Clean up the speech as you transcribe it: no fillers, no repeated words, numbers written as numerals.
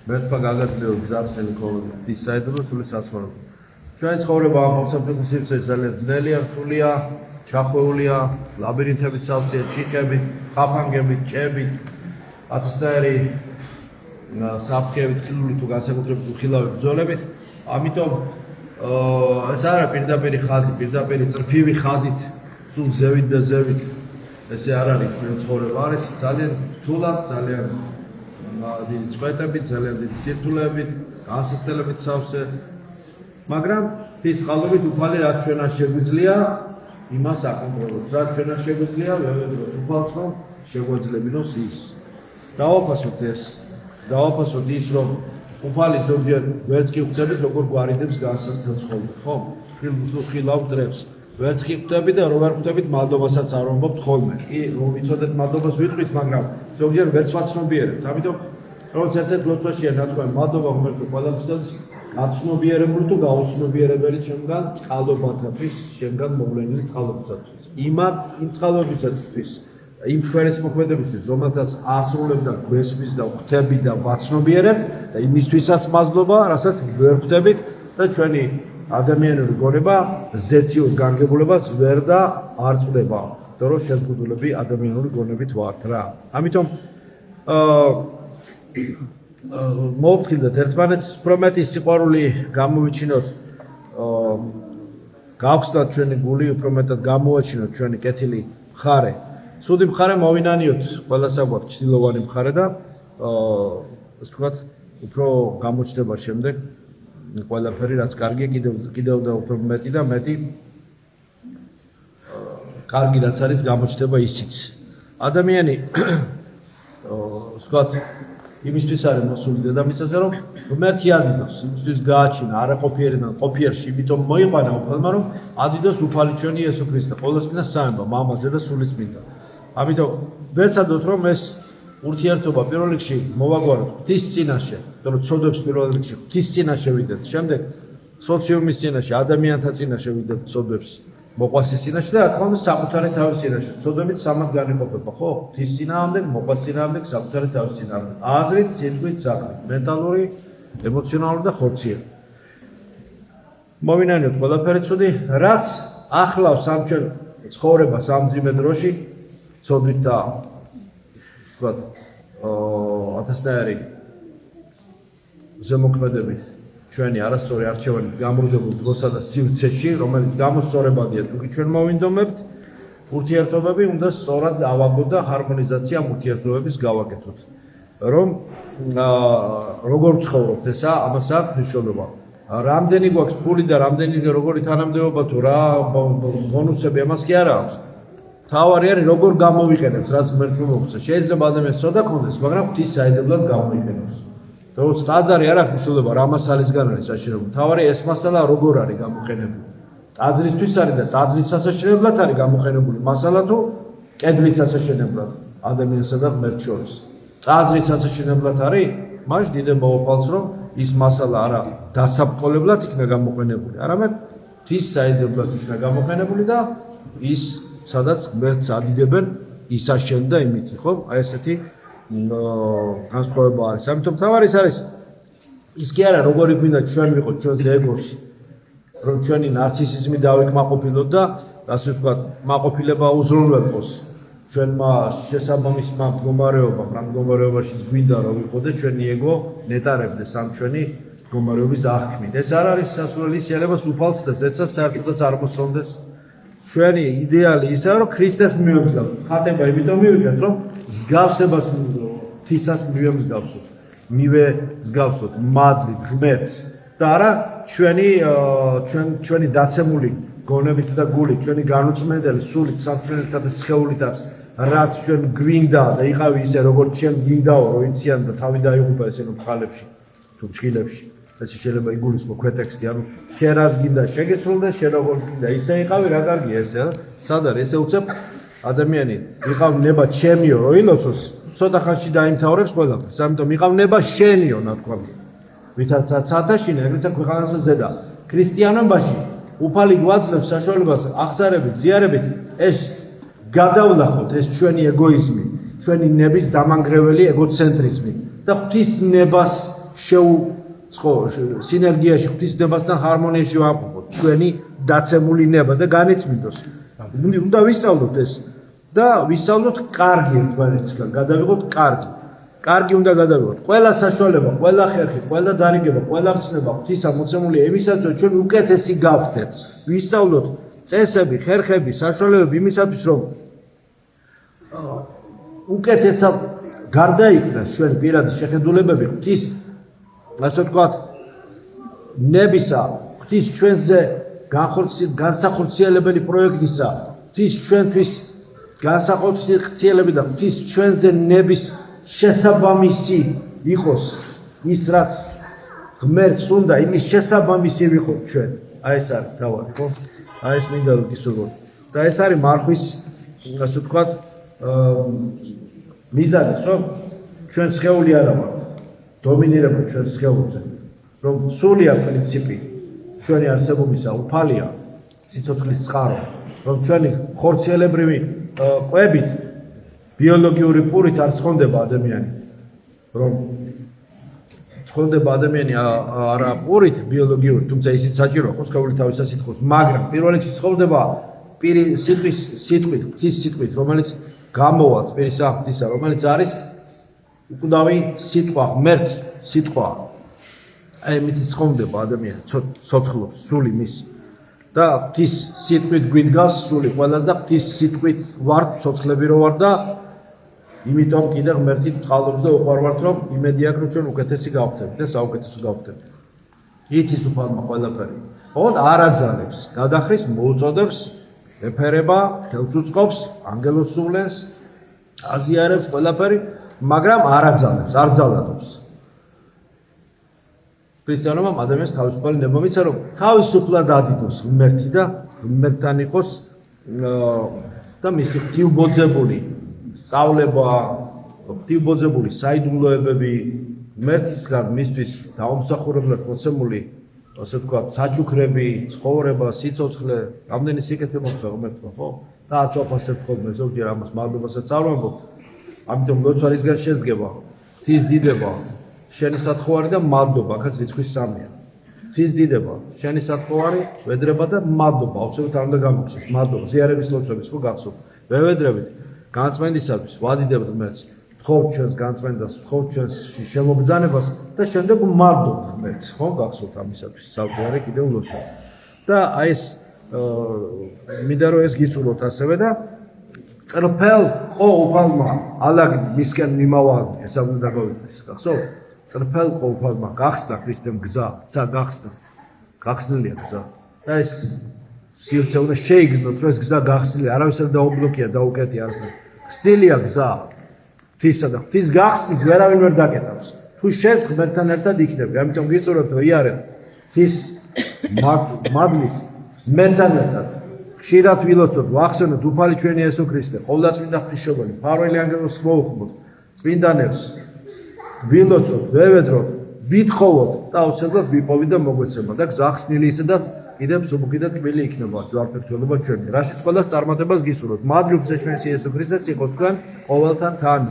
მერტმა გაგაძლეო გზარსელი ხოლმე ის საიდუმლო სული სასმარული. ჩვენი ცხოვრება ამ მოსაფრთხის სივრცეში ძალიან ძნელია, რთულია, ჩახვეულია, ლაბირინთებით სავსეა, ჩიხებით, ხაფანგებით, ჭებით, ათასნაირი საფრთხეებით, ხილული თუ განსაკუთრებით უხილავი ბრძოლებით. ამიტომ ეს არა პირდაპირი ხაზი, პირდაპირი წრფივი ხაზით, სულ ზევით და ზევით ესე არ არის ჩვენი ცხოვრება, არის ძალიან რთულად, ძალიან დიდი წვეტებით, ძალიან დიდი სირთულეებით, განსასწრებით სავსე. მაგრამ ის წყალობით უფალი რაც ჩვენას შეგვიძლია, იმას აკონტროლებს. რაც ჩვენას შეგვიძლია, ვევედროთ უფალს, რომ შეგვეძლებინოს ის. დავაფასოთ ეს, დავაფასოთ ის, რომ უფალი ზოგიერთ ვერც კი ხვდებით, როგორ გვარიდებს განსასწრებს ხოლმე, ხო? ხილავ დრებს. ვერც კი ხვდებით და რომ არ ხვდებით, მადლობასაც არ ვამბობთ ხოლმე. კი, რომ ვიცოდეთ მადლობას ვიტყვით, მაგრამ ზოგიერთ ვერც ვაცნობიერებთ. ამიტომ როგორც ერთ-ერთ ლოცვაშია ნათქვამი, მადლობა ღმერთო ყველაფერს, გაცნობიერებული თუ გაუცნობიერებელი ჩემგან წყალობათათვის, ჩემგან მოვლენილი წყალობისათვის. იმ წყალობისათვის, იმ ჩვენს მოქმედებისთვის, რომელთაც ასრულებ და გვესმის და ხვდები და ვაცნობიერებ და იმისთვისაც მადლობა, რასაც ვერ ხვდებით და ჩვენი ადამიანური გონება ზეციურ განგებულებას ვერ და არ წვდება, იმიტომ რომ შეზღუდულები ადამიანური გონებით ვართ რა. ამიტომ მოვფრთხილდეთ ერთმანეთს, პრომეტი სიყვარული გამოვიჩინოთ, გავხსნათ ჩვენი გული, უფრო მეტად გამოვაჩინოთ ჩვენი კეთილი მხარე. ცუდი მხარე მოვინანიოთ, ყველას აგვაქვს ჩtildeოვანი მხარე და ასე ვთქვათ, უფრო გამოჩნდება შემდეგ ყველაფერი რაც კარგია, კიდევ და უფრო მეტი და მეტი კარგი რაც არის გამოჩნდება ისიც. ადამიანი ასე ვთქვათ, იმისთვის არის მოსული დედამიწაზე, რომ ღმერთი ადიდოს, იმისთვის გააჩინა არაყოფიერიდან ყოფიერში, იმიტომ მოიყვანა უფალმა, რომ ადიდოს უფალი ჩვენი იესო ქრისტე, ყოვლადწმინდა სამება, მამაზე და სულიწმინდა. ამიტომ ვეცადოთ, რომ ეს ურთიერთობა პირველ რიგში მოვაგვაროთ ღვთის წინაშე, იმიტომ რომ ცოდვებს პირველ რიგში ღვთის წინაშე ვიდეთ, შემდეგ სოციუმის წინაშე, ადამიანთა წინაშე ვიდეთ ცოდვებს, მოყვასის წინაშე და რა თქმა უნდა საკუთარი თავის წინაშე. ცოდვებით სამად განიყოფება, ხო? ღვთის წინააღმდეგ, მოყვასის წინააღმდეგ, საკუთარი თავის წინააღმდეგ. აზრით, სიტყვით, საქმით, მენტალური, ემოციონალური და ხორციელი. მოვინანიოთ ყველაფერი ცუდი, რაც ახლავს ამ ჩვენ ცხოვრებას ამ მძიმე დროში, ცოდვით და ვთქვათ, ათასნაირი ზემოქმედებით ჩვენი არასწორი არჩევანით გამრუდებულ დროსა და სივრცეში, რომელიც გამოსწორებადია თუკი ჩვენ მოვინდომებთ, ურთიერთობები უნდა სწორად ავაგოთ და ჰარმონიზაცია ამ ურთიერთობების გავაკეთოთ. რომ როგორ ვცხოვრობთ ესა, ამას აქვს მნიშვნელობა. რამდენი გვაქვს ფული და რამდენი როგორი თანამდებობა თუ რა ბონუსები ამას კი არა აქვს. თავარი არის როგორ გამოვიყენებს, რაც ღმერთმა მოგცა. შეიძლება ადამიანს ცოდა ქონდეს, მაგრამ ღვთის საიდებლად გამოიყენოს. თორემ ტაძარი არ აქვს მნიშვნელობა, რა მასალისგან არის საშინელებული. თავარი ეს მასალა როგორ არის გამოყენებული. ტაძრისთვის არის და ტაძრის სასაშენებლად არის გამოყენებული მასალა თუ კედლის სასაშენებლად ადამიანსა და ღმერთს შორის. ტაძრის სასაშენებლად არის, მაშ დიდება მოვაფალს, რომ ის მასალა არა დასაბყოლებლად იქნა გამოყენებული, არამედ ღვთის საიდებლად იქნა გამოყენებული და ის სადაც ღმერთს ადიდებენ, ის აშენდა იმითი, ხო? აი ესეთი განსხვავება არის. ამიტომ თავარი არის ის კი არა, როგორი გვინდა ჩვენ ვიყოთ ჩვენს ეგოს, რომ ჩვენი ნარცისიზმი დავიკმაყოფილოთ და ასე ვთქვათ, მაყოფილება უზრუნველყოს ჩვენმა შესაბამისმა მდგომარეობამ, რა მდგომარეობაშიც გვინდა რომ ვიყოდეთ, ჩვენი ეგო ნეტარებდეს ამ ჩვენი მდგომარეობის აღქმით. ეს არ არის სასურველი სიელებას უფალს და ზეცას საერთოდაც არ მოსწონდეს. ჩვენი იდეალი ისაა, რომ ქრისტეს მივემსგავსოთ. ხატება იმიტომ მივიღეთ, რომ მსგავსებას ღვთისას მივემსგავსოთ, მივემსგავსოთ მადლით ღმერთს და არა ჩვენი დაცემული გონებით და გულით, ჩვენი განუწმენდელი სულით, სამშვენელთა და სხეულითაც, რაც ჩვენ გვინდა და იყავი ისე, როგორც ჩვენ გინდაო, რომ იციან და თავი დაიღუპა ესე რომ ხალებში თუ ჩხილებში. ეს შეიძლება იგულისხმო ქვეტექსტი, ანუ შენ რაც გინდა შეგესრულდა, შენ როგორ გინდა ისე იყავი, რა კარგია ესე, სად არის ესე უცებ ადამიანი იყავ ნება ჩემიო რო ილოცოს, ცოტა ხანში დაიმთავრებს ყველაფერს, ამიტომ იყავ ნება შენიო, ნათქვამი. ვითარცა ცათაშინა, ეგრეცა ქვეყანაზე ზედა. ქრისტიანობაში უფალი გვაძლევს საშუალებას აღსარებით, ზიარებით ეს გადავლახოთ, ეს ჩვენი ეგოიზმი, ჩვენი ნების დამანგრეველი ეგოცენტრიზმი და ღვთის ნებას სინერგიაში ღვთისმსახურებასთან ჰარმონიაში ვამყოფოთ ჩვენი დაცემული ნება და განეწმინდოს. უნდა ვისწავლოთ ეს და ვისწავლოთ კარგი ერთმანეთისგან, გადავიღოთ კარგი. კარგი უნდა გადავიღოთ. ყველა საშუალება, ყველა ხერხი, ყველა დარიგება, ყველა ხსნება ღვთისა მოცემულია იმისათვის, რომ ჩვენ უკეთესი გავხდეთ. ვისწავლოთ წესები, ხერხები, საშუალებები იმისათვის, რომ უკეთესად გარდაიქმნას ჩვენ პირადი შეხედულებები ღვთის, ასე ვთქვათ, ნებისა, ღვთის ჩვენზე განსახორციელებელი პროექტისა, ღვთის ჩვენთვის განსახორციელებელი და ღვთის ჩვენზე ნების შესაბამისი იყოს ის, რაც ღმერთს უნდა, იმის შესაბამისი ვიყოთ ჩვენ. აი ეს არის თავი, ხო? აი ეს მინდა რომ გისურვოთ. და ეს არის მარხვის, ასე ვთქვათ, მიზანი, რომ ჩვენ სხეული არ ვართ, დომინირება ჩვენ სხეულზე, რომ სულიერ პრინციპი ჩვენი არსებობისა უფალია, სიცოცხლის წყარო, რომ ჩვენი ხორციელებრივი ყვებით ბიოლოგიური პურით არ ცხონდება ადამიანი, რომ ცხონდება ადამიანი არა პურით ბიოლოგიური, თუმცა ისიც საჭიროა, ხო, სხეული თავისას ითხოვს, მაგრამ პირველ რიგში ცხონდება პირი სიტყვით, ღვთის სიტყვით, რომელიც გამოვა პირის ღვთისა, რომელიც არის უკვდავი სიტყვა, ღმერთ სიტყვა. აი ამით ცხონდება ადამიანი, ცოცხლობს სული მის. და ღვთის სიტყვით გვიდგას სული ყველას და ღვთის სიტყვით ვართ ცოცხლები რო ვარ და იმიტომ კიდე ღმერთი წყალობს და უყვარვართ, რომ იმედი აქვს, რომ ჩვენ უკეთესი გავხდებით და საუკეთესო გავხდებით. იცის უფალმა ყველაფერი. ოღონდ არ აძალებს, გადახრის მოუწოდებს, ეფერება, ხელს უწყობს, ანგელოზ სულენს, აზიარებს ყველაფერი, მაგრამ არ აძალებს, არ ძალადობს. ქრისტიანობამ ადამიანს თავისუფალი ნება მისცა, რომ თავისუფლად ადიდოს ღმერთი და ღმერთთან იყოს და მისი ღვთივბოძებული სწავლება, ღვთივბოძებული საიდუმლოებები ღმერთისგან მისთვის დაუმსახურებლად მოცემული, ასე ვთქვათ, საჩუქრები, ცხოვრება, სიცოცხლე, რამდენი სიკეთე მოხდა ღმერთმა, ხო? და არც ვაფასებ ხოლმე ზოგჯერ ამას მადლობასაც არ ვამბობთ. ამიტომ ლოცვარისგან შედგება ღვთის დიდება, შენი სათხოვარი და მადლობა, აქაც რიცხვის სამია. ღვთის დიდება, შენი სათხოვარი, ვედრება და მადლობა, აუცილებლად არ უნდა გამოგცეს. მადლობა, ზიარების ლოცვების ხო გახსოვთ. ვევედრებით განწმენდისათვის, ვადიდებთ ღმერთს, ვთხოვთ ჩვენს განწმენდას, ვთხოვთ ჩვენს შემოგბრძანებას და შემდეგ მადლობთ ღმერთს, ხო გახსოვთ ამისათვის, საუბარი კიდევ ლოცვა. და აი ეს მინდა რომ ეს გისურვოთ ასევე და წრფელ ხო უფალმა ალაგ მისკენ მიმავალ ესა უნდა დაგვეცეს, გახსოვთ? წრფელ ხო უფალმა გახსნა ქრისტემ გზა, ცა გახსნა. გახსნილია გზა. და ეს სივრცე უნდა შეიგრძნოთ, რომ ეს გზა გახსნილია, არავის არ დაუბლოკია, დაუკეტია არაფერი. ხსნილია გზა. ღვთისა და ღვთის გახსნის ვერავინ ვერ დაკეტავს. თუ შენს ღმერთთან ერთად იქნები, ამიტომ გისურვებთ, რომ იარეთ ღვთის მადლით ღმერთთან ერთად. ხშირად ვილოცოთ, ვახსენოთ უფალი ჩვენი იესო ქრისტე, ყოვლადწმინდა ღვთისმშობელი, მფარველი ანგელოზს მოუხმოთ, წმინდანებს ვილოცოთ, ვევედროთ, ვითხოვოთ და აუცილებლად ვიპოვით და მოგვეცემა და გზახსნილი ისედაც კიდევ მსუბუქი და თბილი იქნება ჯვარფერთველობა ჩვენი. რაშიც ყველას წარმატებას გისურვოთ. მადლობთ ჩვენს იესო ქრისტეს, იყოს თქვენ ყოველთან თან.